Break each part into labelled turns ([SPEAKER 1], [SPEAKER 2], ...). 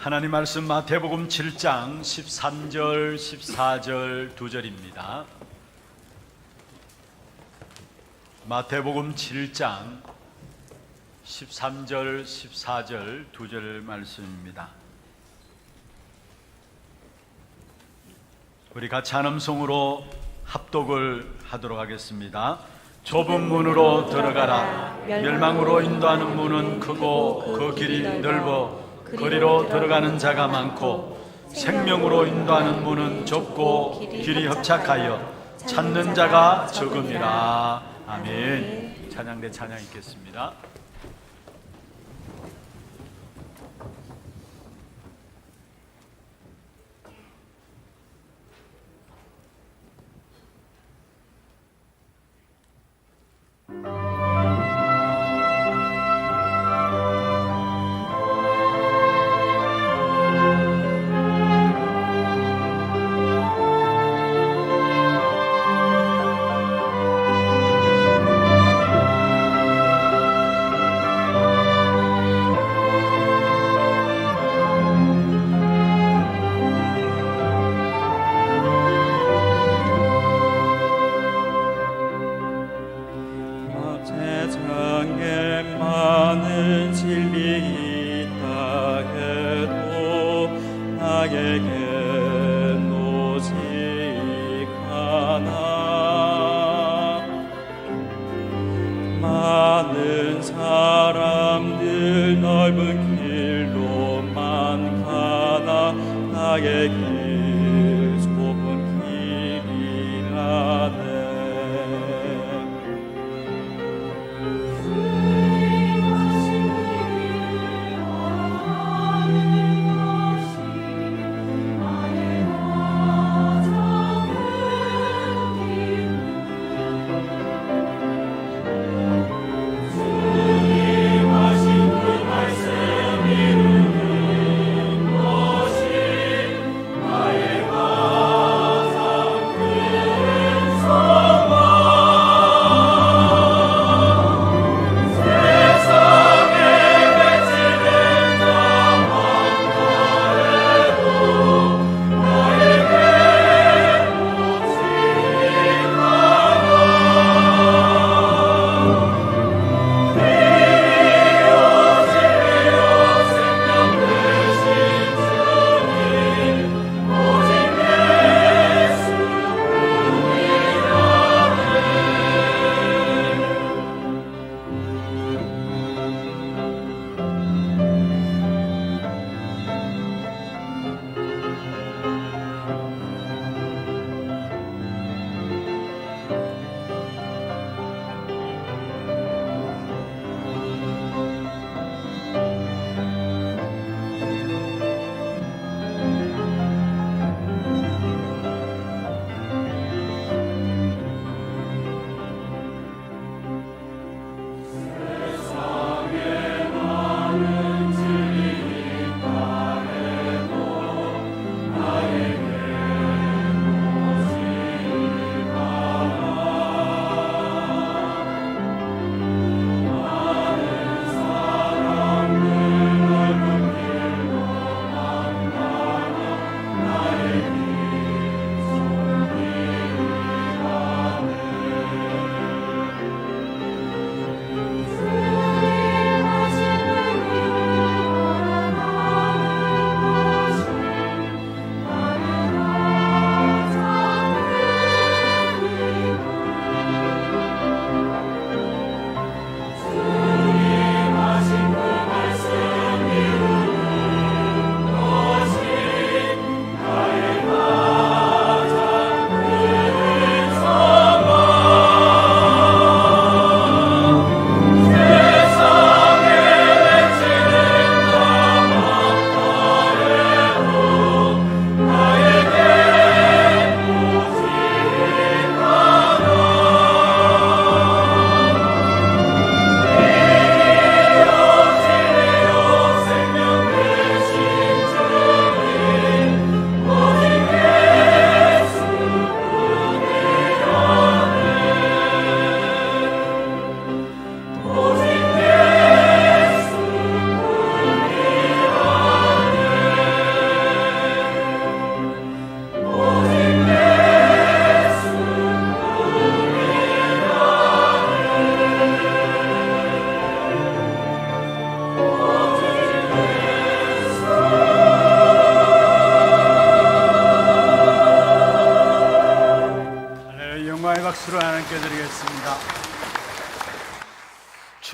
[SPEAKER 1] 하나님 말씀 마태복음 7장 13절 14절 2절입니다. 마태복음 7장 13절 14절 2절 말씀입니다. 우리 같이 한 음성으로 합독을 하도록 하겠습니다. 좁은 문으로 들어가라. 멸망으로 인도하는 문은 크고 그 길이 넓어 거리로 들어가는 자가 많고 생명으로 인도하는 문은 좁고 길이 협착하여 찾는 자가 적음이라. 아멘. 찬양대 찬양 있겠습니다.
[SPEAKER 2] 세상에 많은 진리 있다 해도 나에겐 오직 하나. 많은 사람들 넓은 길로만 가나 나의 길 좁은 길이라네.
[SPEAKER 3] 나의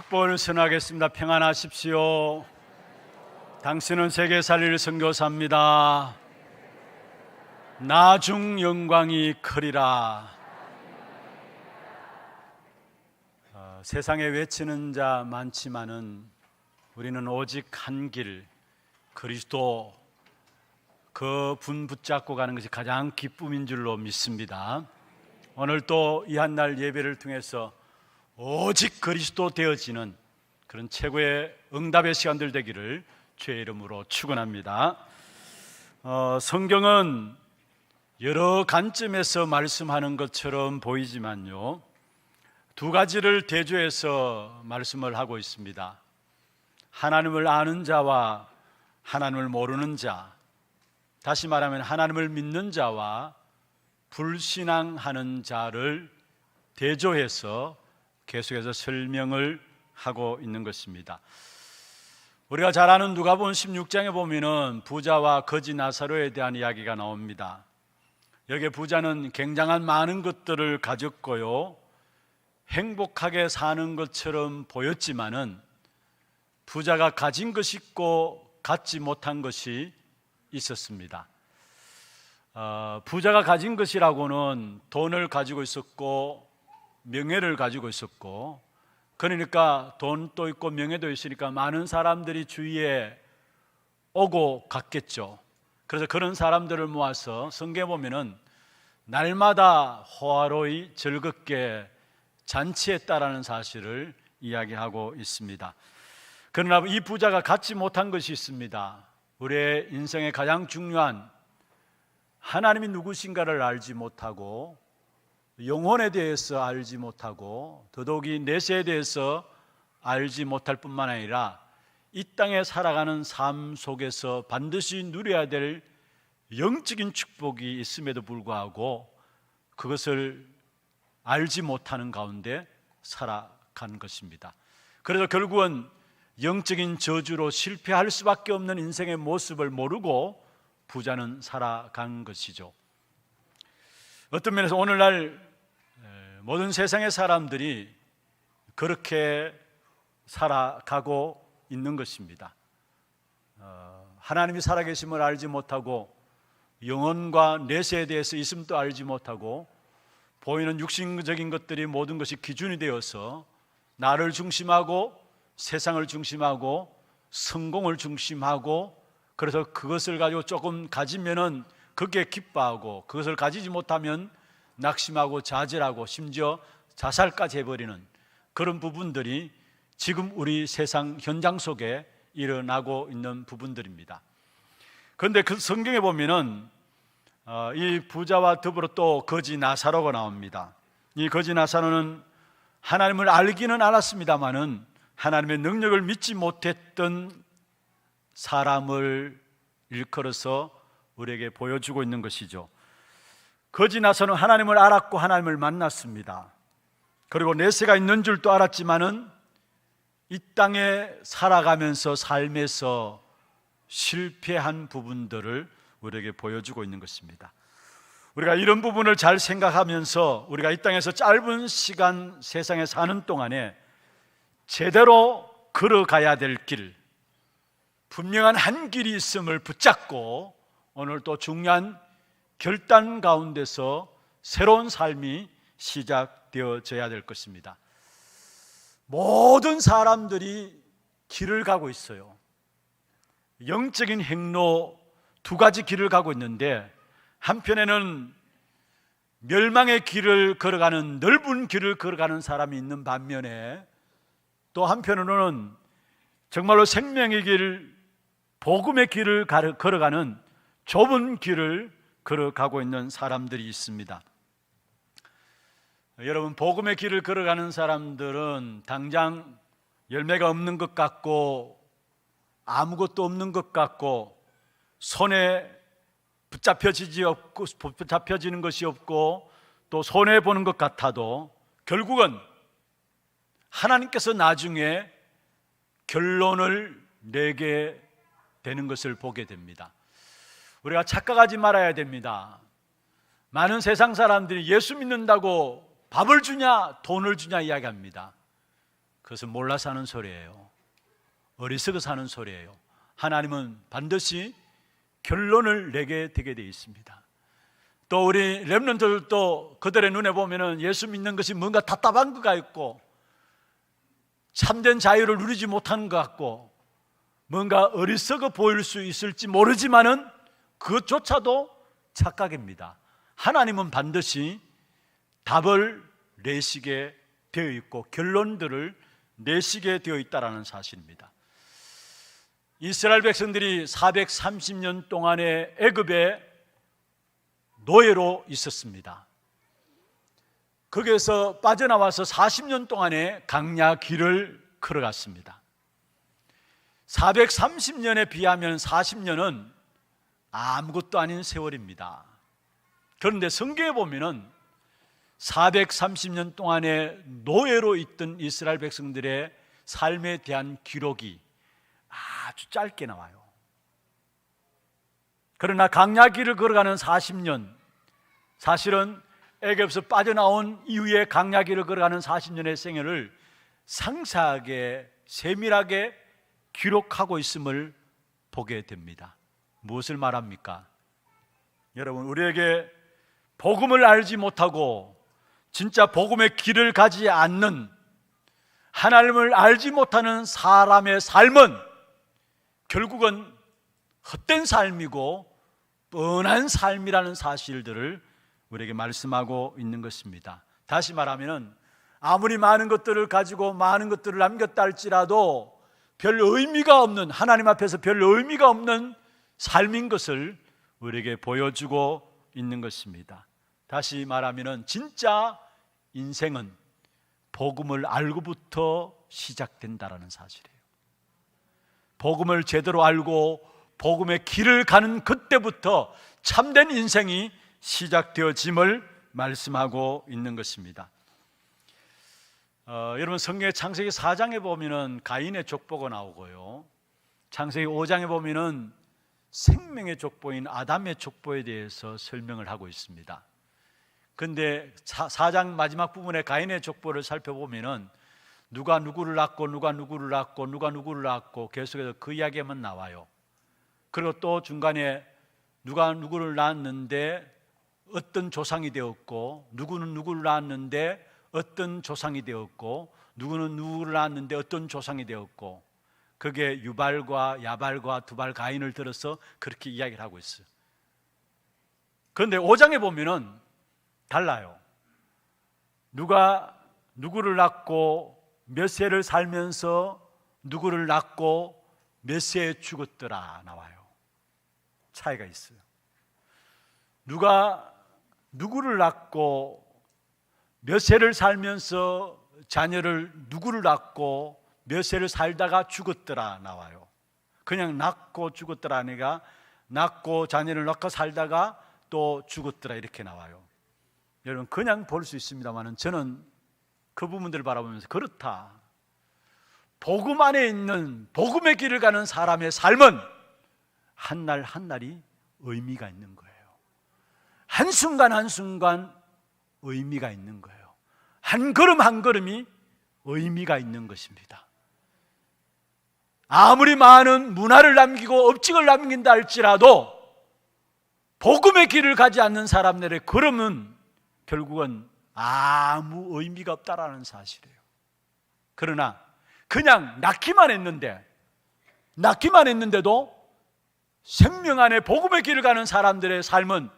[SPEAKER 1] 축복을 선하겠습니다. 평안하십시오. 당신은 세계 살릴 선교사입니다. 나중 영광이 크리라. 세상에 외치는 자 많지만은 우리는 오직 한 길, 그리스도 그 분 붙잡고 가는 것이 가장 기쁨인 줄로 믿습니다. 오늘 또 이 한 날 예배를 통해서 오직 그리스도 되어지는 그런 최고의 응답의 시간들 되기를 주의 이름으로 축원합니다. 성경은 여러 관점에서 말씀하는 것처럼 보이지만요, 두 가지를 대조해서 말씀을 하고 있습니다. 하나님을 아는 자와 하나님을 모르는 자, 다시 말하면 하나님을 믿는 자와 불신앙하는 자를 대조해서 계속해서 설명을 하고 있는 것입니다. 우리가 잘 아는 누가복음 16장에 보면은 부자와 거지 나사로에 대한 이야기가 나옵니다. 여기 부자는 굉장한 많은 것들을 가졌고요, 행복하게 사는 것처럼 보였지만은 부자가 가진 것이 있고 갖지 못한 것이 있었습니다. 부자가 가진 것이라고는 돈을 가지고 있었고 명예를 가지고 있었고, 그러니까 돈도 있고 명예도 있으니까 많은 사람들이 주위에 오고 갔겠죠. 그래서 그런 사람들을 모아서 성경에 보면은 날마다 호화로이 즐겁게 잔치했다라는 사실을 이야기하고 있습니다. 그러나 이 부자가 갖지 못한 것이 있습니다. 우리의 인생의 가장 중요한 하나님이 누구신가를 알지 못하고, 영혼에 대해서 알지 못하고, 더더욱이 내세에 대해서 알지 못할 뿐만 아니라 이 땅에 살아가는 삶 속에서 반드시 누려야 될 영적인 축복이 있음에도 불구하고 그것을 알지 못하는 가운데 살아간 것입니다. 그래서 결국은 영적인 저주로 실패할 수밖에 없는 인생의 모습을 모르고 부자는 살아간 것이죠. 어떤 면에서 오늘날 모든 세상의 사람들이 그렇게 살아가고 있는 것입니다. 하나님이 살아계심을 알지 못하고 영혼과 내세에 대해서 있음도 알지 못하고 보이는 육신적인 것들이 모든 것이 기준이 되어서 나를 중심하고 세상을 중심하고 성공을 중심하고, 그래서 그것을 가지고 조금 가지면은 그게 기뻐하고 그것을 가지지 못하면 낙심하고 좌절하고 심지어 자살까지 해버리는 그런 부분들이 지금 우리 세상 현장 속에 일어나고 있는 부분들입니다. 그런데 그 성경에 보면은 이 부자와 더불어 또 거지 나사로가 나옵니다. 이 거지 나사로는 하나님을 알기는 알았습니다마는 하나님의 능력을 믿지 못했던 사람을 일컬어서 우리에게 보여주고 있는 것이죠. 거지 나사로는 하나님을 알았고 하나님을 만났습니다. 그리고 내세가 있는 줄도 알았지만은 이 땅에 살아가면서 삶에서 실패한 부분들을 우리에게 보여주고 있는 것입니다. 우리가 이런 부분을 잘 생각하면서 우리가 이 땅에서 짧은 시간 세상에 사는 동안에 제대로 걸어가야 될 길, 분명한 한 길이 있음을 붙잡고 오늘 또 중요한 결단 가운데서 새로운 삶이 시작되어져야 될 것입니다. 모든 사람들이 길을 가고 있어요. 영적인 행로 두 가지 길을 가고 있는데, 한편에는 멸망의 길을 걸어가는 넓은 길을 걸어가는 사람이 있는 반면에 또 한편으로는 정말로 생명의 길, 복음의 길을 걸어가는 좁은 길을 걸어가고 있는 사람들이 있습니다. 여러분, 복음의 길을 걸어가는 사람들은 당장 열매가 없는 것 같고 아무것도 없는 것 같고 손에 붙잡혀지는 것이 없고 또 손해보는 것 같아도 결국은 하나님께서 나중에 결론을 내게 되는 것을 보게 됩니다. 우리가 착각하지 말아야 됩니다. 많은 세상 사람들이 예수 믿는다고 밥을 주냐 돈을 주냐 이야기합니다. 그것은 몰라서 하는 소리예요. 어리석어서 하는 소리예요. 하나님은 반드시 결론을 내게 되게 되어 있습니다. 또 우리 렘넌트들도 그들의 눈에 보면은 예수 믿는 것이 뭔가 답답한 것 같고 참된 자유를 누리지 못하는 것 같고 뭔가 어리석어 보일 수 있을지 모르지만은 그것조차도 착각입니다. 하나님은 반드시 답을 내시게 되어 있고 결론들을 내시게 되어 있다는 사실입니다. 이스라엘 백성들이 430년 동안의 애굽의 노예로 있었습니다. 거기에서 빠져나와서 40년 동안의 강야 길을 걸어갔습니다. 430년에 비하면 40년은 아무것도 아닌 세월입니다. 그런데 성경에 보면은 430년 동안의 노예로 있던 이스라엘 백성들의 삶에 대한 기록이 아주 짧게 나와요. 그러나 강야길을 걸어가는 40년, 사실은 애굽에서 빠져나온 이후에 강야길을 걸어가는 40년의 생애를 상세하게 세밀하게 기록하고 있음을 보게 됩니다. 무엇을 말합니까? 여러분, 우리에게 복음을 알지 못하고 진짜 복음의 길을 가지 않는, 하나님을 알지 못하는 사람의 삶은 결국은 헛된 삶이고 뻔한 삶이라는 사실들을 우리에게 말씀하고 있는 것입니다. 다시 말하면 아무리 많은 것들을 가지고 많은 것들을 남겼다 할지라도 별 의미가 없는, 하나님 앞에서 별 의미가 없는 삶인 것을 우리에게 보여주고 있는 것입니다. 다시 말하면 진짜 인생은 복음을 알고부터 시작된다는 사실이에요. 복음을 제대로 알고 복음의 길을 가는 그때부터 참된 인생이 시작되어짐을 말씀하고 있는 것입니다. 여러분, 성경의 창세기 4장에 보면은 가인의 족보가 나오고요, 창세기 5장에 보면은 생명의 족보인 아담의 족보에 대해서 설명을 하고 있습니다. 그런데 4장 마지막 부분에 가인의 족보를 살펴보면은 누가 누구를 낳고 누가 누구를 낳고 누가 누구를 낳고 계속해서 그 이야기만 나와요. 그리고 또 중간에 누가 누구를 낳았는데 어떤 조상이 되었고, 누구는 누구를 낳았는데 어떤 조상이 되었고, 누구는 누구를 낳았는데 어떤 조상이 되었고, 그게 유발과 야발과 두발 가인을 들어서 그렇게 이야기를 하고 있어요. 그런데 5장에 보면은 달라요. 누가 누구를 낳고 몇 세를 살면서 누구를 낳고 몇 세에 죽었더라 나와요. 차이가 있어요. 누가 누구를 낳고 몇 세를 살면서 자녀를 누구를 낳고 몇 세를 살다가 죽었더라 나와요. 그냥 낳고 죽었더라 아니라 낳고 자녀를 낳고 살다가 또 죽었더라 이렇게 나와요. 여러분, 그냥 볼 수 있습니다만 저는 그 부분들을 바라보면서 그렇다, 복음 안에 있는 복음의 길을 가는 사람의 삶은 한날 한날이 의미가 있는 거예요. 한순간 한순간 의미가 있는 거예요. 한 걸음 한 걸음이 의미가 있는 것입니다. 아무리 많은 문화를 남기고 업적을 남긴다 할지라도 복음의 길을 가지 않는 사람들의 걸음은 결국은 아무 의미가 없다라는 사실이에요. 그러나 그냥 낳기만 했는데도 생명 안에 복음의 길을 가는 사람들의 삶은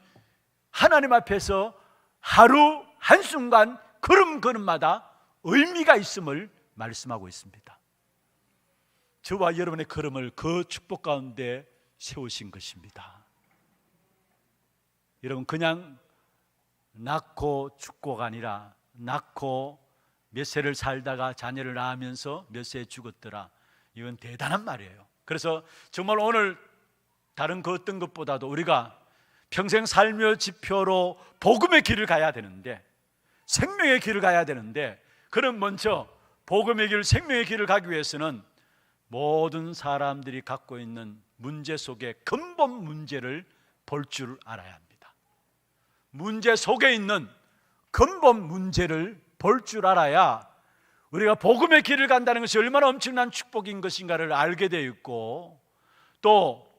[SPEAKER 1] 하나님 앞에서 하루 한순간 걸음걸음마다 의미가 있음을 말씀하고 있습니다. 저와 여러분의 걸음을 그 축복 가운데 세우신 것입니다. 여러분, 그냥 낳고 죽고가 아니라 낳고 몇 세를 살다가 자녀를 낳으면서 몇 세에 죽었더라, 이건 대단한 말이에요. 그래서 정말 오늘 다른 그 어떤 것보다도 우리가 평생 삶의 지표로 복음의 길을 가야 되는데, 생명의 길을 가야 되는데, 그럼 먼저 복음의 길, 생명의 길을 가기 위해서는 모든 사람들이 갖고 있는 문제 속에 근본 문제를 볼 줄 알아야 합니다. 문제 속에 있는 근본 문제를 볼 줄 알아야 우리가 복음의 길을 간다는 것이 얼마나 엄청난 축복인 것인가를 알게 되어 있고, 또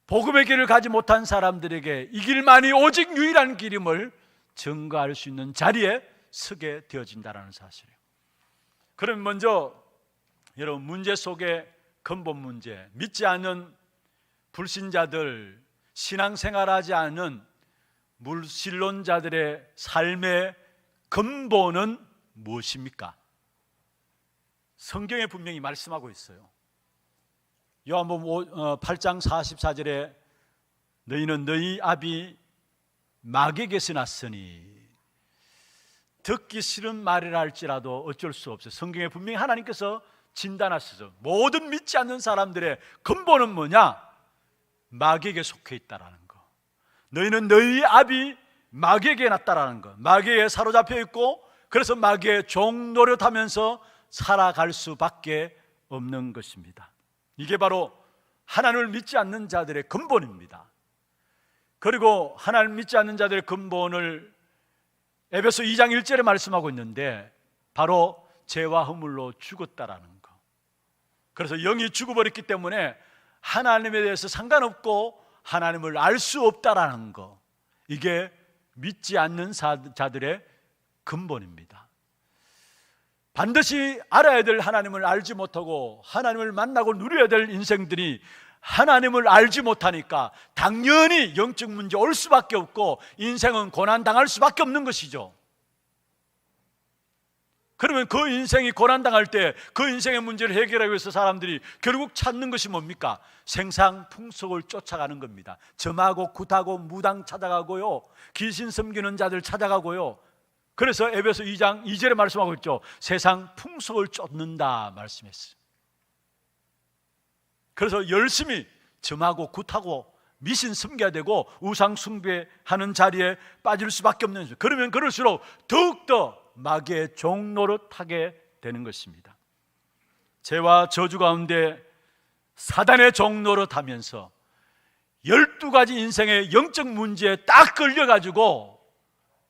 [SPEAKER 1] 복음의 길을 가지 못한 사람들에게 이 길만이 오직 유일한 길임을 증거할 수 있는 자리에 서게 되어진다는 사실이에요. 그럼 먼저 여러분, 문제 속의 근본 문제, 믿지 않는 불신자들, 신앙생활하지 않는 물신론자들의 삶의 근본은 무엇입니까? 성경에 분명히 말씀하고 있어요. 요한복음 8장 44절에 너희는 너희 아비 마귀에게서 났으니, 듣기 싫은 말이라 할지라도 어쩔 수 없어요. 성경에 분명히 하나님께서 진단하시죠. 모든 믿지 않는 사람들의 근본은 뭐냐? 마귀에게 속해 있다라는 거. 너희는 너희 아비 마귀에게 났다라는 거. 마귀에 사로잡혀 있고, 그래서 마귀의 종 노릇하면서 살아갈 수밖에 없는 것입니다. 이게 바로 하나님을 믿지 않는 자들의 근본입니다. 그리고 하나님을 믿지 않는 자들의 근본을 에베소 2장 1절에 말씀하고 있는데, 바로 죄와 허물로 죽었다라는 거. 그래서 영이 죽어버렸기 때문에 하나님에 대해서 상관없고 하나님을 알 수 없다라는 거. 이게 믿지 않는 자들의 근본입니다. 반드시 알아야 될 하나님을 알지 못하고 하나님을 만나고 누려야 될 인생들이 하나님을 알지 못하니까 당연히 영적 문제 올 수밖에 없고 인생은 고난당할 수밖에 없는 것이죠. 그러면 그 인생이 고난당할 때 그 인생의 문제를 해결하기 위해서 사람들이 결국 찾는 것이 뭡니까? 생상풍속을 쫓아가는 겁니다. 점하고 굿하고 무당 찾아가고요, 귀신 섬기는 자들 찾아가고요. 그래서 에베소 2장 2절에 말씀하고 있죠. 세상 풍속을 쫓는다 말씀했어요. 그래서 열심히 점하고 굿하고 미신 섬겨야 되고 우상 숭배하는 자리에 빠질 수밖에 없는 거죠. 그러면 그럴수록 더욱더 마귀의 종노릇하게 되는 것입니다. 죄와 저주 가운데 사단의 종노릇하면서 12가지 인생의 영적 문제에 딱 걸려가지고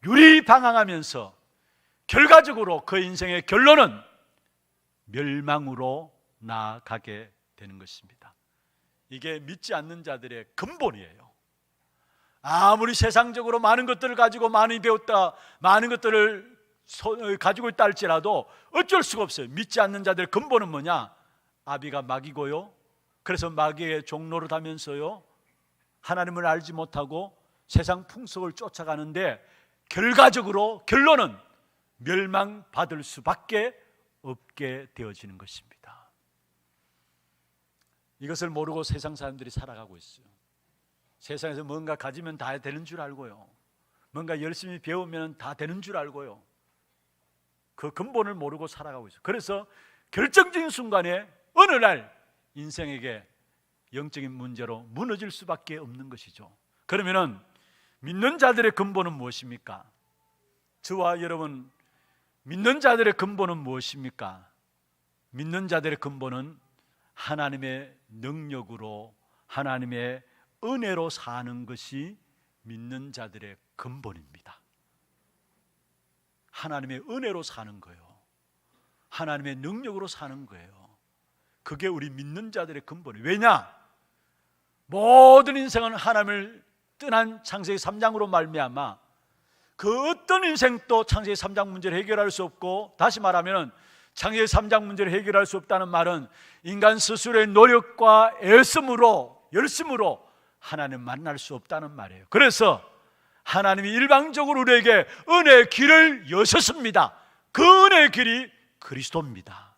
[SPEAKER 1] 유리방황하면서 결과적으로 그 인생의 결론은 멸망으로 나아가게 되는 것입니다. 이게 믿지 않는 자들의 근본이에요. 아무리 세상적으로 많은 것들을 가지고 많이 배웠다, 많은 것들을 가지고 있다 할지라도 어쩔 수가 없어요. 믿지 않는 자들의 근본은 뭐냐? 아비가 마귀고요, 그래서 마귀의 종로를 하면서요 하나님을 알지 못하고 세상 풍속을 쫓아가는데 결과적으로 결론은 멸망받을 수밖에 없게 되어지는 것입니다. 이것을 모르고 세상 사람들이 살아가고 있어요. 세상에서 뭔가 가지면 다 되는 줄 알고요, 뭔가 열심히 배우면 다 되는 줄 알고요, 그 근본을 모르고 살아가고 있어요. 그래서 결정적인 순간에 어느 날 인생에게 영적인 문제로 무너질 수밖에 없는 것이죠. 그러면은 믿는 자들의 근본은 무엇입니까? 저와 여러분, 믿는 자들의 근본은 무엇입니까? 믿는 자들의 근본은 하나님의 능력으로, 하나님의 은혜로 사는 것이 믿는 자들의 근본입니다. 하나님의 은혜로 사는 거예요. 하나님의 능력으로 사는 거예요. 그게 우리 믿는 자들의 근본이에요. 왜냐? 모든 인생은 하나님을 떠난 창세기 3장으로 말미암아 그 어떤 인생도 창세기 3장 문제를 해결할 수 없고, 다시 말하면 창세기 3장 문제를 해결할 수 없다는 말은 인간 스스로의 노력과 애씀으로, 열심으로 하나님 만날 수 없다는 말이에요. 그래서 하나님이 일방적으로 우리에게 은혜의 길을 여셨습니다. 그 은혜의 길이 그리스도입니다.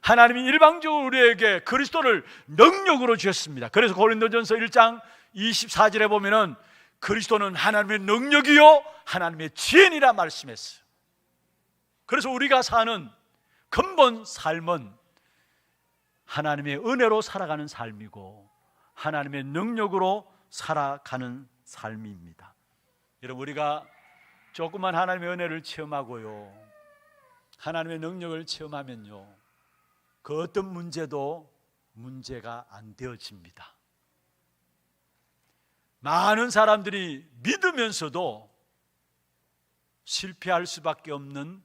[SPEAKER 1] 하나님이 일방적으로 우리에게 그리스도를 능력으로 주셨습니다. 그래서 고린도전서 1장 24절에 보면은 그리스도는 하나님의 능력이요 하나님의 지혜니라 말씀했어요. 그래서 우리가 사는 근본 삶은 하나님의 은혜로 살아가는 삶이고 하나님의 능력으로 살아가는 삶입니다. 여러분, 우리가 조그만 하나님의 은혜를 체험하고요, 하나님의 능력을 체험하면요, 그 어떤 문제도 문제가 안 되어집니다. 많은 사람들이 믿으면서도 실패할 수밖에 없는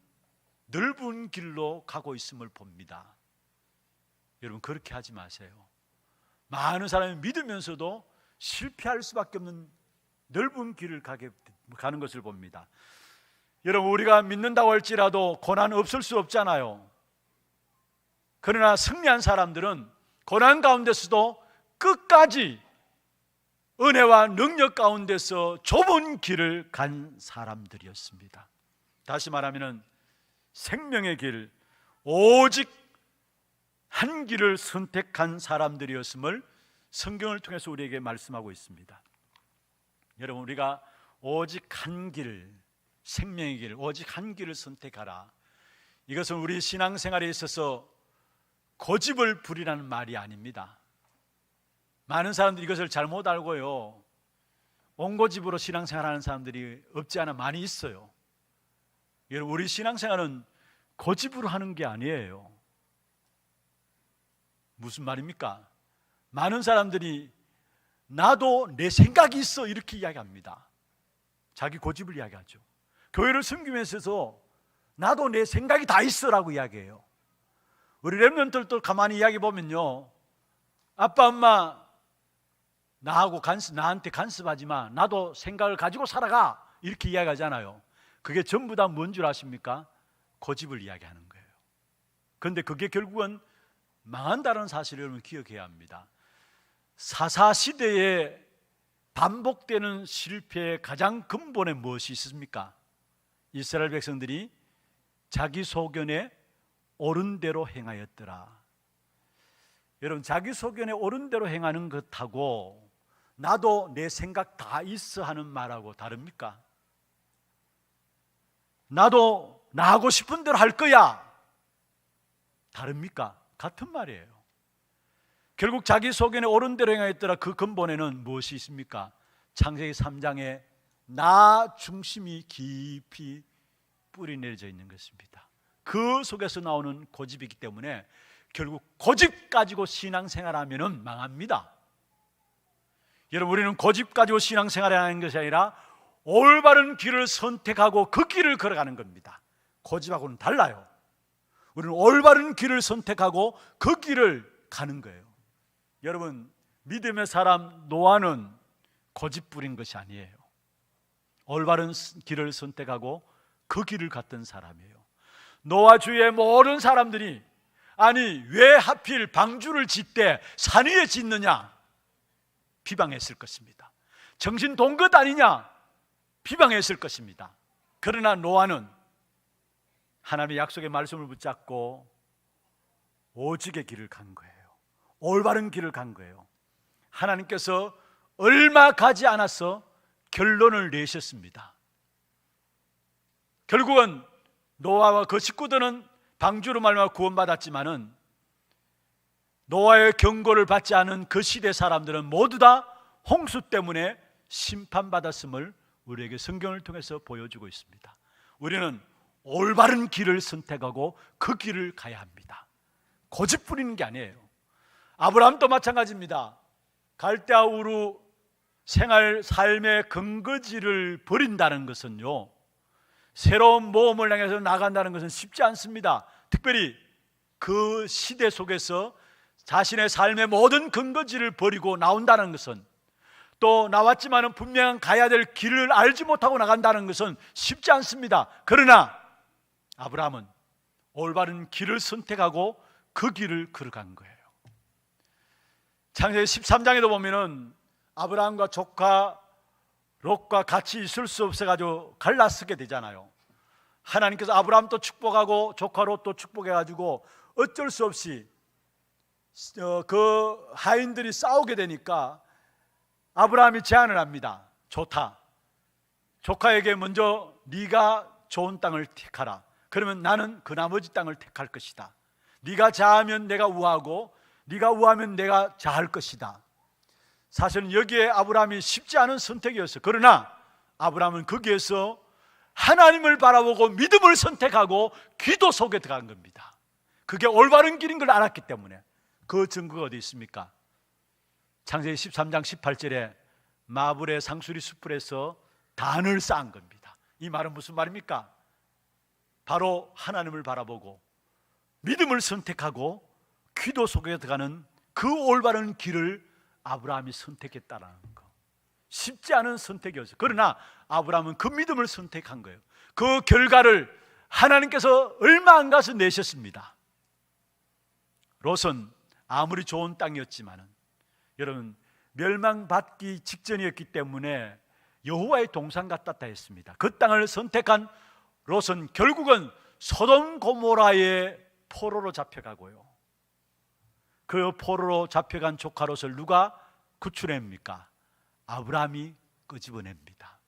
[SPEAKER 1] 넓은 길로 가고 있음을 봅니다. 여러분, 그렇게 하지 마세요. 많은 사람이 믿으면서도 실패할 수밖에 없는 넓은 길을 가는 것을 봅니다. 여러분, 우리가 믿는다고 할지라도 고난 없을 수 없잖아요. 그러나 승리한 사람들은 고난 가운데서도 끝까지 은혜와 능력 가운데서 좁은 길을 간 사람들이었습니다. 다시 말하면 생명의 길, 오직 한 길을 선택한 사람들이었음을 성경을 통해서 우리에게 말씀하고 있습니다. 여러분, 우리가 오직 한 길, 생명의 길, 오직 한 길을 선택하라, 이것은 우리 신앙생활에 있어서 고집을 부리라는 말이 아닙니다. 많은 사람들이 이것을 잘못 알고요, 옹고집으로 신앙생활하는 사람들이 없지 않아 많이 있어요. 여러분, 우리 신앙생활은 고집으로 하는 게 아니에요. 무슨 말입니까? 많은 사람들이 나도 내 생각이 있어 이렇게 이야기합니다. 자기 고집을 이야기하죠. 교회를 섬기면서 나도 내 생각이 다 있어라고 이야기해요. 우리 렘넌트들도 가만히 이야기 보면요, 아빠 엄마 나한테 간섭하지 마, 나도 생각을 가지고 살아가, 이렇게 이야기하잖아요. 그게 전부 다 뭔 줄 아십니까? 고집을 이야기하는 거예요. 그런데 그게 결국은 망한다는 사실을 여러분 기억해야 합니다. 사사시대에 반복되는 실패의 가장 근본에 무엇이 있습니까? 이스라엘 백성들이 자기 소견에 옳은 대로 행하였더라. 여러분, 자기 소견에 옳은 대로 행하는 것하고 나도 내 생각 다 있어 하는 말하고 다릅니까? 나도 나 하고 싶은 대로 할 거야, 다릅니까? 같은 말이에요. 결국 자기 소견에 옳은 대로 행하였더라, 그 근본에는 무엇이 있습니까? 창세기 3장에 나 중심이 깊이 뿌리내려져 있는 것입니다. 그 속에서 나오는 고집이기 때문에 결국 고집 가지고 신앙생활하면 망합니다. 여러분, 우리는 고집 가지고 신앙생활하는 것이 아니라 올바른 길을 선택하고 그 길을 걸어가는 겁니다. 고집하고는 달라요. 우리는 올바른 길을 선택하고 그 길을 가는 거예요. 여러분, 믿음의 사람 노아는 고집 부린 것이 아니에요. 올바른 길을 선택하고 그 길을 갔던 사람이에요. 노아 주위의 모든 사람들이 아니 왜 하필 방주를 짓되 산 위에 짓느냐 비방했을 것입니다. 정신 돈 것 아니냐 비방했을 것입니다. 그러나 노아는 하나님의 약속의 말씀을 붙잡고 오직의 길을 간 거예요. 올바른 길을 간 거예요. 하나님께서 얼마 가지 않아서 결론을 내셨습니다. 결국은 노아와 그 식구들은 방주로 말미암아 구원받았지만은 노아의 경고를 받지 않은 그 시대 사람들은 모두 다 홍수 때문에 심판받았음을 우리에게 성경을 통해서 보여주고 있습니다. 우리는 올바른 길을 선택하고 그 길을 가야 합니다. 고집 부리는 게 아니에요. 아브라함도 마찬가지입니다. 갈대아 우루 삶의 근거지를 버린다는 것은요, 새로운 모험을 향해서 나간다는 것은 쉽지 않습니다. 특별히 그 시대 속에서 자신의 삶의 모든 근거지를 버리고 나온다는 것은, 또 나왔지만은 분명 가야 될 길을 알지 못하고 나간다는 것은 쉽지 않습니다. 그러나 아브라함은 올바른 길을 선택하고 그 길을 걸어간 거예요. 창세기 13장에도 보면은 아브라함과 조카 롯과 같이 있을 수 없어가지고 갈라서게 되잖아요. 하나님께서 아브라함도 축복하고 조카 롯도 축복해가지고 어쩔 수 없이 그 하인들이 싸우게 되니까 아브라함이 제안을 합니다. 좋다, 조카에게 먼저 네가 좋은 땅을 택하라. 그러면 나는 그 나머지 땅을 택할 것이다. 네가 자하면 내가 우하고 네가 우하면 내가 자할 것이다. 사실은 여기에 아브라함이 쉽지 않은 선택이었어요. 그러나 아브라함은 거기에서 하나님을 바라보고 믿음을 선택하고 기도 속에 들어간 겁니다. 그게 올바른 길인 걸 알았기 때문에. 그 증거가 어디 있습니까? 창세기 13장 18절에 마블의 상수리 숲에서 단을 쌓은 겁니다. 이 말은 무슨 말입니까? 바로 하나님을 바라보고 믿음을 선택하고 기도 속에 들어가는 그 올바른 길을 아브라함이 선택했다라는 거. 쉽지 않은 선택이었어요. 그러나 아브라함은 그 믿음을 선택한 거예요. 그 결과를 하나님께서 얼마 안 가서 내셨습니다. 롯은 아무리 좋은 땅이었지만은 여러분 멸망받기 직전이었기 때문에 여호와의 동산 같았다 했습니다. 그 땅을 선택한 롯은 결국은 소돔 고모라의 포로로 잡혀가고요. 그 포로로 잡혀간 조카 롯을 누가 구출합니까? 아브라함이 끄집어냅니다.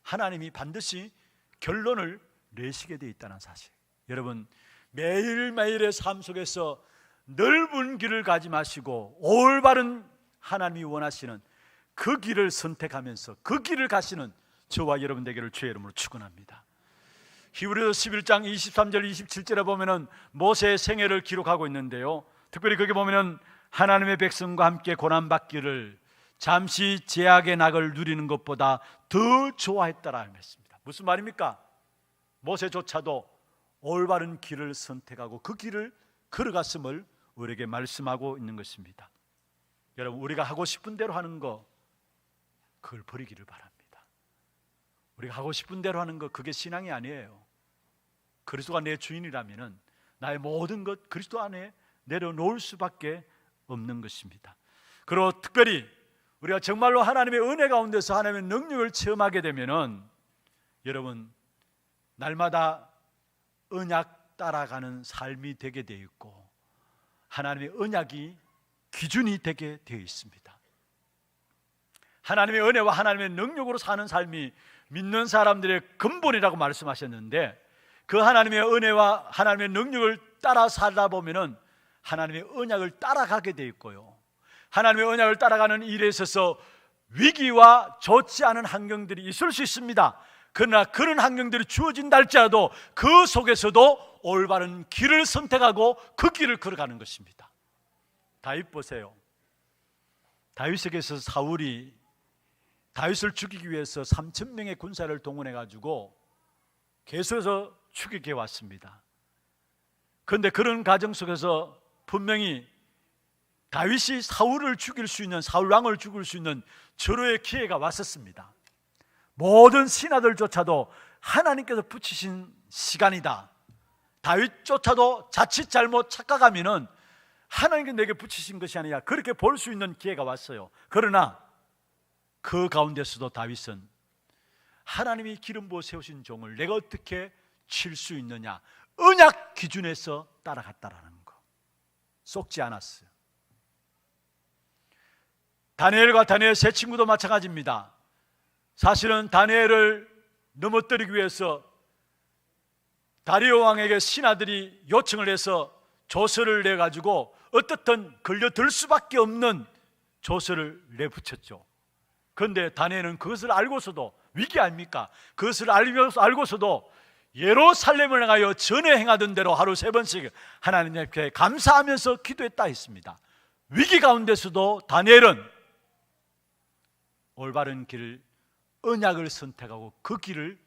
[SPEAKER 1] 하나님이 반드시 결론을 내시게 되어 있다는 사실. 여러분 매일매일의 삶 속에서 넓은 길을 가지 마시고 올바른 하나님이 원하시는 그 길을 선택하면서 그 길을 가시는 저와 여러분 되기를 주의 이름으로 축원합니다. 히브리서 11장 23절 27절에 보면은 모세의 생애를 기록하고 있는데요, 특별히 거기 보면은 하나님의 백성과 함께 고난받기를 잠시 제약의 낙을 누리는 것보다 더 좋아했다라는 했습니다. 무슨 말입니까? 모세조차도 올바른 길을 선택하고 그 길을 걸어갔음을 우리에게 말씀하고 있는 것입니다. 여러분 우리가 하고 싶은 대로 하는 거 그걸 버리기를 바랍니다. 우리가 하고 싶은 대로 하는 거 그게 신앙이 아니에요. 그리스도가 내 주인이라면은 나의 모든 것 그리스도 안에 내려놓을 수밖에 없는 것입니다. 그리고 특별히 우리가 정말로 하나님의 은혜 가운데서 하나님의 능력을 체험하게 되면은 여러분 날마다 언약 따라가는 삶이 되게 되어 있고 하나님의 언약이 기준이 되게 되어 있습니다. 하나님의 은혜와 하나님의 능력으로 사는 삶이 믿는 사람들의 근본이라고 말씀하셨는데 그 하나님의 은혜와 하나님의 능력을 따라 살다 보면은 하나님의 언약을 따라가게 되어 있고요, 하나님의 언약을 따라가는 일에 있어서 위기와 좋지 않은 환경들이 있을 수 있습니다. 그러나 그런 환경들이 주어진다 할지라도 그 속에서도 올바른 길을 선택하고 그 길을 걸어가는 것입니다. 다윗 보세요. 다윗에게서 사울이 다윗을 죽이기 위해서 3,000명의 군사를 동원해 가지고 계속해서 죽이게 왔습니다. 그런데 그런 과정 속에서 분명히 다윗이 사울을 죽일 수 있는, 사울 왕을 죽일 수 있는 절호의 기회가 왔었습니다. 모든 신하들조차도 하나님께서 붙이신 시간이다, 다윗조차도 자칫 잘못 착각하면은 하나님께 내게 붙이신 것이 아니라 그렇게 볼 수 있는 기회가 왔어요. 그러나 그 가운데서도 다윗은 하나님이 기름 부어 세우신 종을 내가 어떻게 칠 수 있느냐, 언약 기준에서 따라갔다라는 거, 속지 않았어요. 다니엘과 다니엘 세 친구도 마찬가지입니다. 사실은 다니엘을 넘어뜨리기 위해서 다리오 왕에게 신하들이 요청을 해서 조서를 내가지고 어떻든 걸려들 수밖에 없는 조서를 내붙였죠. 그런데 다니엘은 그것을 알고서도, 위기 아닙니까? 그것을 알고서도 예루살렘을 향하여 전에 행하던 대로 하루 3번씩 하나님께 감사하면서 기도했다 했습니다. 위기 가운데서도 다니엘은 올바른 길을, 언약을 선택하고 그 길을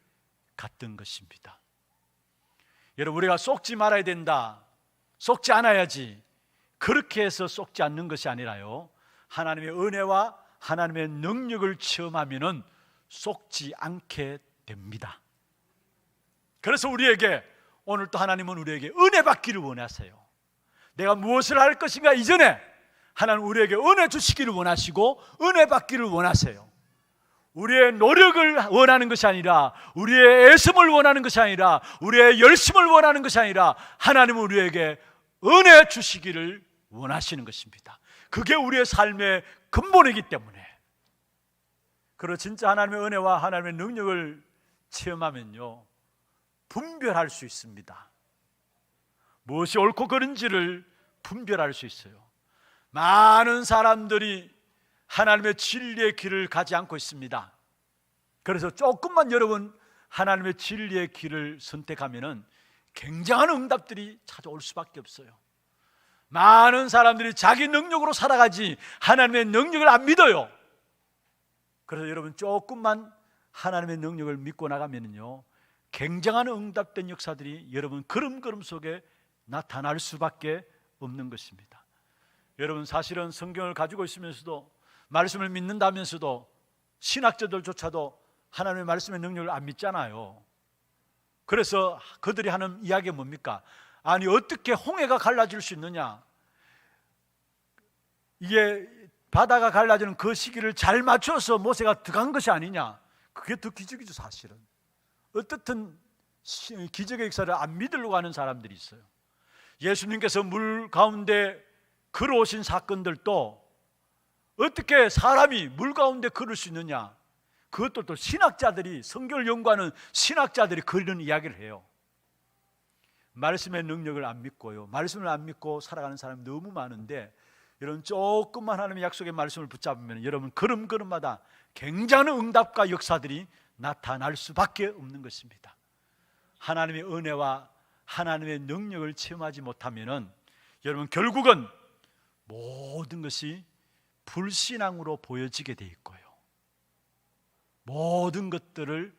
[SPEAKER 1] 갔던 것입니다. 여러분 우리가 속지 말아야 된다, 속지 않아야지, 그렇게 해서 속지 않는 것이 아니라요, 하나님의 은혜와 하나님의 능력을 체험하면은 속지 않게 됩니다. 그래서 우리에게 오늘 또 하나님은 우리에게 은혜 받기를 원하세요. 내가 무엇을 할 것인가 이전에 하나님 우리에게 은혜 주시기를 원하시고 은혜 받기를 원하세요. 우리의 노력을 원하는 것이 아니라, 우리의 애씀을 원하는 것이 아니라, 우리의 열심을 원하는 것이 아니라 하나님은 우리에게 은혜 주시기를 원하시는 것입니다. 그게 우리의 삶의 근본이기 때문에. 그리고 진짜 하나님의 은혜와 하나님의 능력을 체험하면요 분별할 수 있습니다. 무엇이 옳고 그른지를 분별할 수 있어요. 많은 사람들이 하나님의 진리의 길을 가지 않고 있습니다. 그래서 조금만 여러분 하나님의 진리의 길을 선택하면은 굉장한 응답들이 찾아올 수밖에 없어요. 많은 사람들이 자기 능력으로 살아가지 하나님의 능력을 안 믿어요. 그래서 여러분 조금만 하나님의 능력을 믿고 나가면요 굉장한 응답된 역사들이 여러분 걸음걸음 속에 나타날 수밖에 없는 것입니다. 여러분, 사실은 성경을 가지고 있으면서도, 말씀을 믿는다면서도 신학자들조차도 하나님의 말씀의 능력을 안 믿잖아요. 그래서 그들이 하는 이야기가 뭡니까? 아니, 어떻게 홍해가 갈라질 수 있느냐? 이게 바다가 갈라지는 그 시기를 잘 맞춰서 모세가 들어간 것이 아니냐? 그게 더 기적이죠. 사실은 어떻든 기적의 역사를 안 믿으려고 하는 사람들이 있어요. 예수님께서 물 가운데 걸어오신 사건들도 어떻게 사람이 물 가운데 걸을 수 있느냐? 그것도 또 신학자들이, 성경을 연구하는 신학자들이 그런 이야기를 해요. 말씀의 능력을 안 믿고요, 말씀을 안 믿고 살아가는 사람이 너무 많은데, 여러분 조금만 하나님의 약속의 말씀을 붙잡으면 여러분 걸음걸음마다 굉장한 응답과 역사들이 나타날 수밖에 없는 것입니다. 하나님의 은혜와 하나님의 능력을 체험하지 못하면 여러분 결국은 모든 것이 불신앙으로 보여지게 돼 있고요, 모든 것들을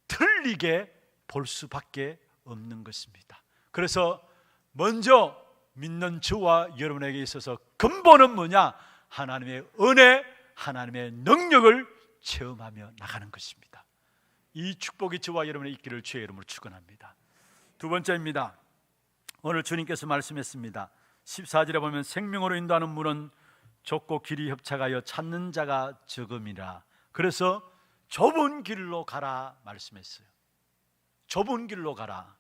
[SPEAKER 1] 틀리게 볼 수밖에 없는 것입니다. 그래서 먼저 믿는 저와 여러분에게 있어서 근본은 뭐냐? 하나님의 은혜, 하나님의 능력을 체험하며 나가는 것입니다. 이 축복이 저와 여러분의 있기를 주의 이름으로 축원합니다. 두 번째입니다. 오늘 주님께서 말씀했습니다. 14절에 보면 생명으로 인도하는 문은 좁고 길이 협착하여 찾는 자가 적음이라. 그래서 좁은 길로 가라 말씀했어요. 좁은 길로 가라.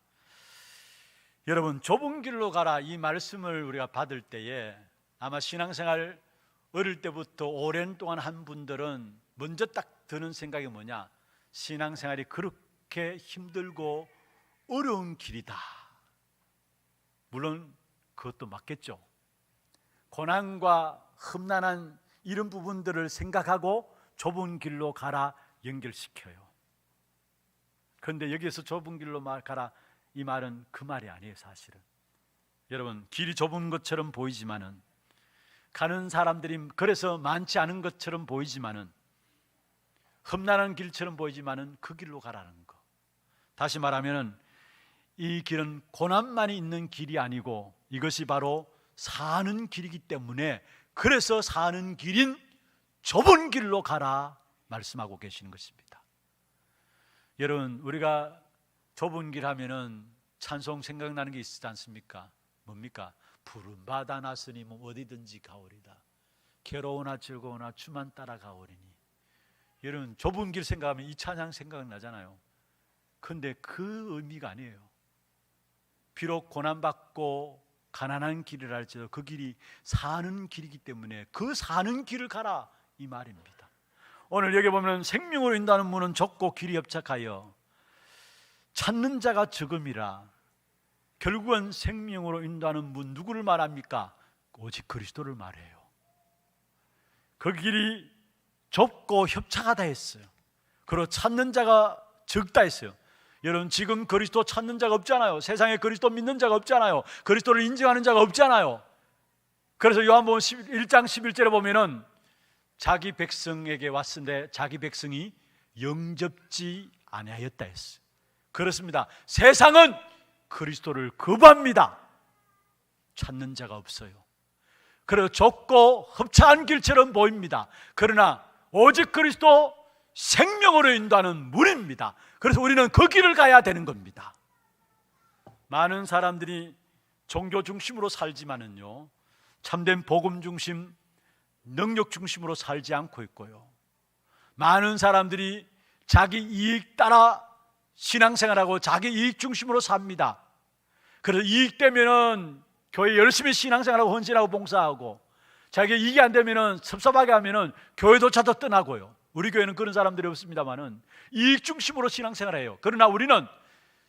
[SPEAKER 1] 여러분, 좁은 길로 가라 이 말씀을 우리가 받을 때에 아마 신앙생활 어릴 때부터 오랜 동안 한 분들은 먼저 딱 드는 생각이 뭐냐? 신앙생활이 그렇게 힘들고 어려운 길이다. 물론 그것도 맞겠죠. 고난과 험난한 이런 부분들을 생각하고 좁은 길로 가라 연결시켜요. 그런데 여기에서 좁은 길로 가라 이 말은 그 말이 아니에요. 사실은 여러분, 길이 좁은 것처럼 보이지만은, 가는 사람들이 그래서 많지 않은 것처럼 보이지만은, 험난한 길처럼 보이지만은 그 길로 가라는 거. 다시 말하면은 이 길은 고난만이 있는 길이 아니고 이것이 바로 사는 길이기 때문에, 그래서 사는 길인 좁은 길로 가라 말씀하고 계시는 것입니다. 여러분, 우리가 좁은 길 하면은 찬송 생각나는 게 있지 않습니까? 뭡니까? 푸른 바다 났으니 뭐 어디든지 가오리다. 괴로우나 즐거우나 주만 따라 가오리니. 여러분, 좁은 길 생각하면 이 찬양 생각나잖아요. 그런데 그 의미가 아니에요. 비록 고난받고 가난한 길을 할지라도 그 길이 사는 길이기 때문에 그 사는 길을 가라 이 말입니다. 오늘 여기 보면 생명으로 인도하는 문은 좁고 길이 협착하여 찾는 자가 적음이라. 결국은 생명으로 인도하는 문, 누구를 말합니까? 오직 그리스도를 말해요. 그 길이 좁고 협착하다 했어요. 그리고 찾는 자가 적다 했어요. 여러분, 지금 그리스도 찾는 자가 없잖아요. 세상에 그리스도 믿는 자가 없잖아요. 그리스도를 인정하는 자가 없잖아요. 그래서 요한복음 1장 11절에 보면은 자기 백성에게 왔는데 자기 백성이 영접지 아니하였다 했어요. 그렇습니다. 세상은 그리스도를 거부합니다. 찾는 자가 없어요. 그래서 좁고 흡차한 길처럼 보입니다. 그러나 오직 그리스도 생명으로 인도하는 문입니다. 그래서 우리는 그 길을 가야 되는 겁니다. 많은 사람들이 종교 중심으로 살지만은요, 참된 복음 중심, 능력 중심으로 살지 않고 있고요, 많은 사람들이 자기 이익 따라 신앙생활하고 자기 이익 중심으로 삽니다. 그래서 이익 되면은 교회 열심히 신앙생활하고 헌신하고 봉사하고, 자기 이익이 안 되면은 섭섭하게 하면은 교회조차도 떠나고요. 우리 교회는 그런 사람들이 없습니다만은 이익 중심으로 신앙생활해요. 그러나 우리는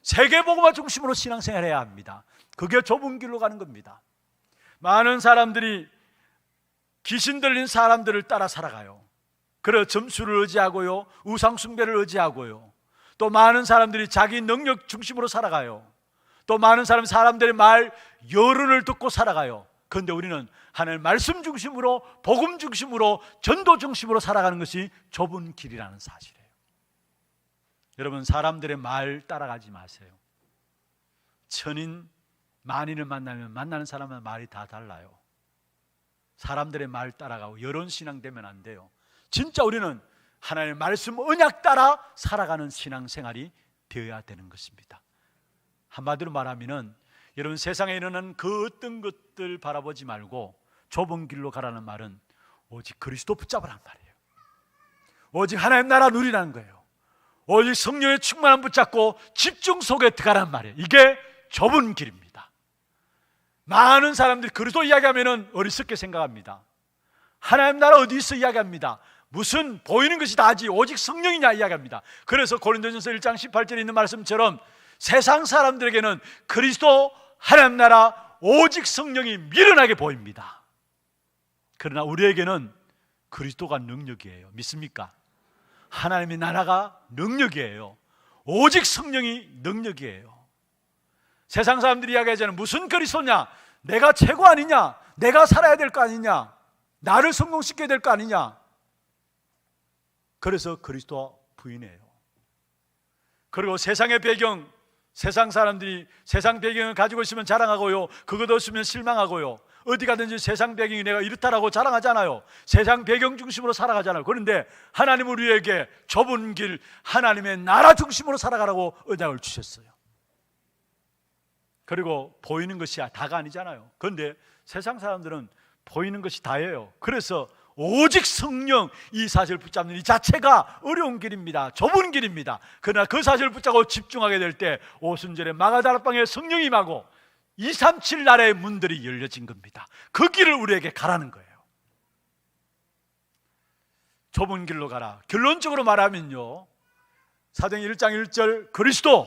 [SPEAKER 1] 세계복음화 중심으로 신앙생활해야 합니다. 그게 좁은 길로 가는 겁니다. 많은 사람들이 귀신 들린 사람들을 따라 살아가요. 그래서 점수를 의지하고요, 우상숭배를 의지하고요, 또 많은 사람들이 자기 능력 중심으로 살아가요. 또 많은 사람들의 말, 여론을 듣고 살아가요. 그런데 우리는 하나님의 말씀 중심으로, 복음 중심으로, 전도 중심으로 살아가는 것이 좁은 길이라는 사실이에요. 여러분, 사람들의 말 따라가지 마세요. 천인 만인을 만나면 만나는 사람은 말이 다 달라요. 사람들의 말 따라가고 여론 신앙 되면 안 돼요. 진짜 우리는 하나님의 말씀 언약 따라 살아가는 신앙생활이 되어야 되는 것입니다. 한마디로 말하면은 여러분, 세상에 일어나는 그 어떤 것들 바라보지 말고 좁은 길로 가라는 말은 오직 그리스도 붙잡으란 말이에요. 오직 하나님 나라 누리라는 거예요. 오직 성령의 충만함 붙잡고 집중 속에 들어가란 말이에요. 이게 좁은 길입니다. 많은 사람들이 그리스도 이야기하면 어리석게 생각합니다. 하나님 나라 어디 있어 이야기합니다. 무슨 보이는 것이 다지 오직 성령이냐 이야기합니다. 그래서 고린도전서 1장 18절에 있는 말씀처럼 세상 사람들에게는 그리스도 하나님 나라 오직 성령이 미련하게 보입니다. 그러나 우리에게는 그리스도가 능력이에요. 믿습니까? 하나님의 나라가 능력이에요. 오직 성령이 능력이에요. 세상 사람들이 이야기하자면 무슨 그리스도냐? 내가 최고 아니냐? 내가 살아야 될 거 아니냐? 나를 성공시켜야 될 거 아니냐? 그래서 그리스도 부인해요. 그리고 세상의 배경, 세상 사람들이 세상 배경을 가지고 있으면 자랑하고요, 그것 없으면 실망하고요, 어디 가든지 세상 배경이 내가 이렇다라고 자랑하잖아요. 세상 배경 중심으로 살아가잖아요. 그런데 하나님은 우리에게 좁은 길, 하나님의 나라 중심으로 살아가라고 언약을 주셨어요. 그리고 보이는 것이 다가 아니잖아요. 그런데 세상 사람들은 보이는 것이 다예요. 그래서 오직 성령, 이 사실을 붙잡는 이 자체가 어려운 길입니다. 좁은 길입니다. 그러나 그 사실을 붙잡고 집중하게 될 때 오순절에 마가다락방에 성령이 임하고 237 나라의 문들이 열려진 겁니다. 그 길을 우리에게 가라는 거예요. 좁은 길로 가라. 결론적으로 말하면요, 사도행 1장 1절 그리스도,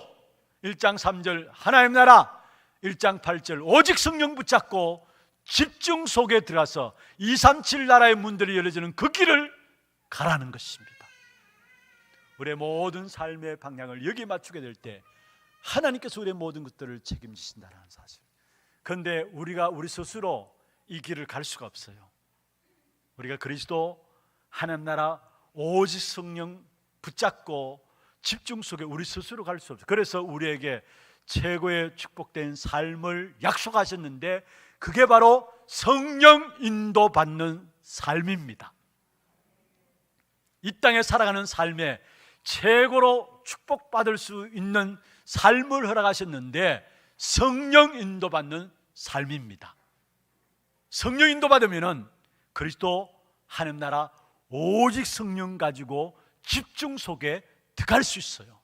[SPEAKER 1] 1장 3절 하나님 나라, 1장 8절 오직 성령 붙잡고 집중 속에 들어가서 237 나라의 문들이 열려지는 그 길을 가라는 것입니다. 우리의 모든 삶의 방향을 여기에 맞추게 될 때 하나님께서 우리의 모든 것들을 책임지신다는 사실. 그런데 우리가 우리 스스로 이 길을 갈 수가 없어요. 우리가 그리스도 하나님 나라 오직 성령 붙잡고 집중 속에 우리 스스로 갈 수 없어요. 그래서 우리에게 최고의 축복된 삶을 약속하셨는데 그게 바로 성령 인도받는 삶입니다. 이 땅에 살아가는 삶에 최고로 축복받을 수 있는 삶을 허락하셨는데 성령 인도받는 삶입니다. 성령 인도받으면 그리스도 하나님 나라 오직 성령 가지고 집중 속에 들어갈 수 있어요.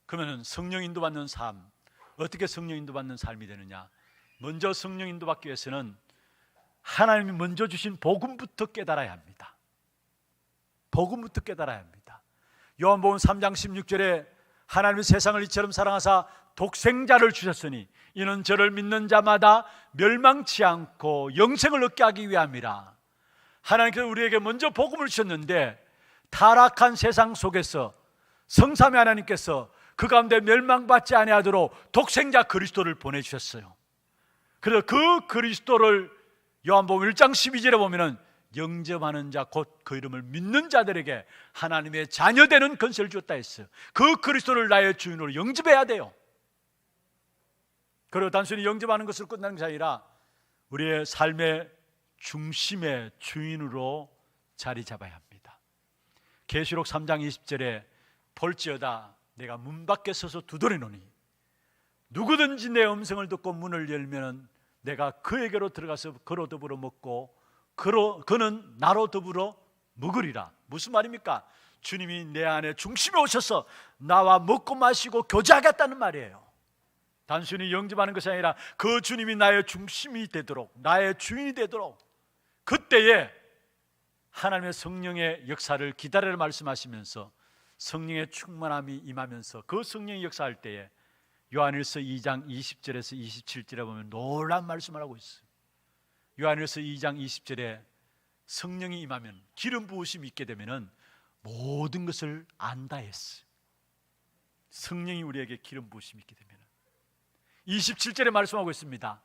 [SPEAKER 1] 그러면 성령 인도받는 삶, 어떻게 성령 인도받는 삶이 되느냐? 먼저 성령 인도받기 위해서는 하나님이 먼저 주신 복음부터 깨달아야 합니다. 복음부터 깨달아야 합니다. 요한복음 3장 16절에 하나님이 세상을 이처럼 사랑하사 독생자를 주셨으니 이는 저를 믿는 자마다 멸망치 않고 영생을 얻게 하기 위함이라. 하나님께서 우리에게 먼저 복음을 주셨는데 타락한 세상 속에서 성삼위 하나님께서 그 가운데 멸망받지 아니하도록 독생자 그리스도를 보내주셨어요. 그래서 그 그리스도를 요한복음 1장 12절에 보면은 영접하는 자 곧 그 이름을 믿는 자들에게 하나님의 자녀되는 권세를 주었다 했어요. 그 그리스도를 나의 주인으로 영접해야 돼요. 그리고 단순히 영접하는 것으로 끝나는 것이 아니라 우리의 삶의 중심의 주인으로 자리 잡아야 합니다. 계시록 3장 20절에 볼지어다 내가 문 밖에 서서 두드리노니 누구든지 내 음성을 듣고 문을 열면 내가 그에게로 들어가서 그로 더불어 먹고 그는 나로 더불어 먹으리라. 무슨 말입니까? 주님이 내 안에 중심에 오셔서 나와 먹고 마시고 교제하겠다는 말이에요. 단순히 영접하는 것이 아니라 그 주님이 나의 중심이 되도록, 나의 주인이 되도록, 그때에 하나님의 성령의 역사를 기다리라 말씀하시면서 성령의 충만함이 임하면서 그 성령이 역사할 때에 요한일서 2장 20절에서 27절에 보면 놀라운 말씀을 하고 있어요. 요한일서 2장 20절에 성령이 임하면, 기름 부으심이 있게 되면 모든 것을 안다 했어요. 성령이 우리에게 기름 부으심이 있게 되면 27절에 말씀하고 있습니다.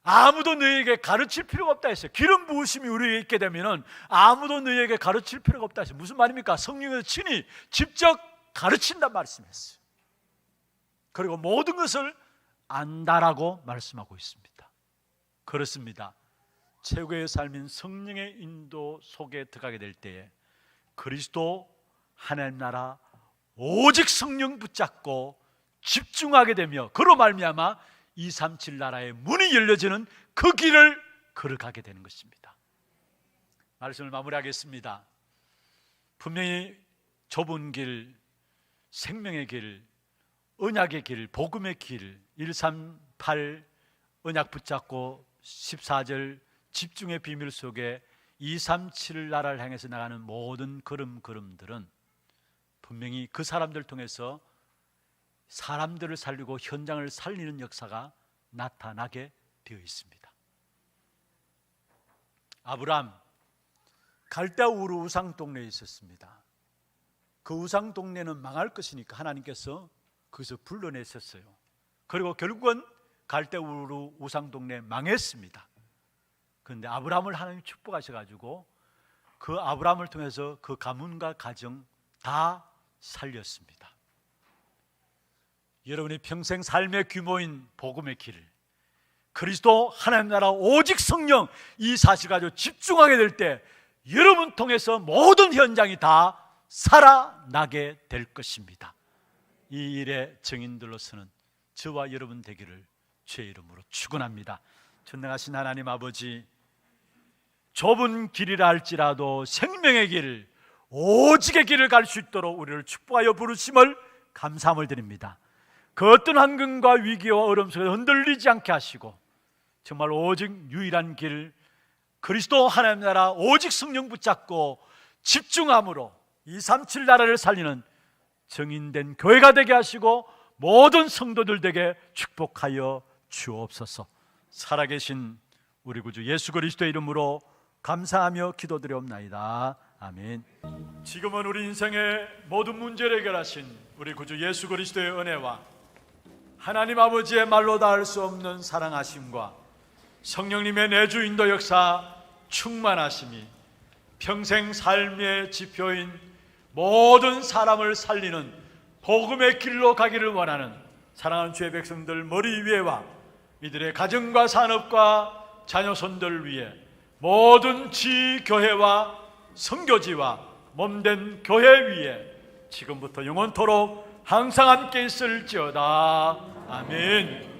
[SPEAKER 1] 아무도 너희에게 가르칠 필요가 없다 했어요. 기름 부으심이 우리에게 있게 되면 아무도 너희에게 가르칠 필요가 없다 했어요. 무슨 말입니까? 성령께서 친히 직접 가르친단 말씀이었어요. 그리고 모든 것을 안다라고 말씀하고 있습니다. 그렇습니다. 최고의 삶인 성령의 인도 속에 들어가게 될 때에 그리스도 하나님 나라 오직 성령 붙잡고 집중하게 되며 그로 말미암아 237 나라의 문이 열려지는 그 길을 걸어가게 되는 것입니다. 말씀을 마무리하겠습니다. 분명히 좁은 길, 생명의 길, 언약의 길, 복음의 길, 138 언약 붙잡고 14절 집중의 비밀 속에 237 나라를 향해서 나가는 모든 걸음들은 분명히 그 사람들 통해서 사람들을 살리고 현장을 살리는 역사가 나타나게 되어 있습니다. 아브라함 갈대아 우르 우상 동네에 있었습니다. 그 우상 동네는 망할 것이니까 하나님께서 거기서 불러내셨어요. 그리고 결국은 갈대아 우르 우상 동네 망했습니다. 그런데 아브라함을 하나님 축복하셔가지고 그 아브라함을 통해서 그 가문과 가정 다 살렸습니다. 여러분이 평생 삶의 규모인 복음의 길을 그리스도 하나님 나라 오직 성령 이 사실 가지고 집중하게 될 때 여러분 통해서 모든 현장이 다 살아나게 될 것입니다. 이 일의 증인들로서는 저와 여러분 되기를 주의 이름으로 축원합니다. 전능하신 하나님 아버지, 좁은 길이라 할지라도 생명의 길, 오직의 길을 갈 수 있도록 우리를 축복하여 부르심을 감사함을 드립니다. 그 어떤 환경과 위기와 어려움 속에 흔들리지 않게 하시고 정말 오직 유일한 길 그리스도 하나님 나라 오직 성령 붙잡고 집중함으로 237 나라를 살리는 정인된 교회가 되게 하시고 모든 성도들 되게 축복하여 주옵소서. 살아계신 우리 구주 예수 그리스도의 이름으로 감사하며 기도드리옵나이다. 아멘. 지금은 우리 인생의 모든 문제를 해결하신 우리 구주 예수 그리스도의 은혜와 하나님 아버지의 말로 다 할 수 없는 사랑하심과 성령님의 내주 인도 역사 충만하심이 평생 삶의 지표인 모든 사람을 살리는 복음의 길로 가기를 원하는 사랑하는 주의 백성들 머리 위에와 이들의 가정과 산업과 자녀손들 위해 모든 지교회와 선교지와 몸된 교회 위에 지금부터 영원토록 항상 함께 있을지어다. 아멘.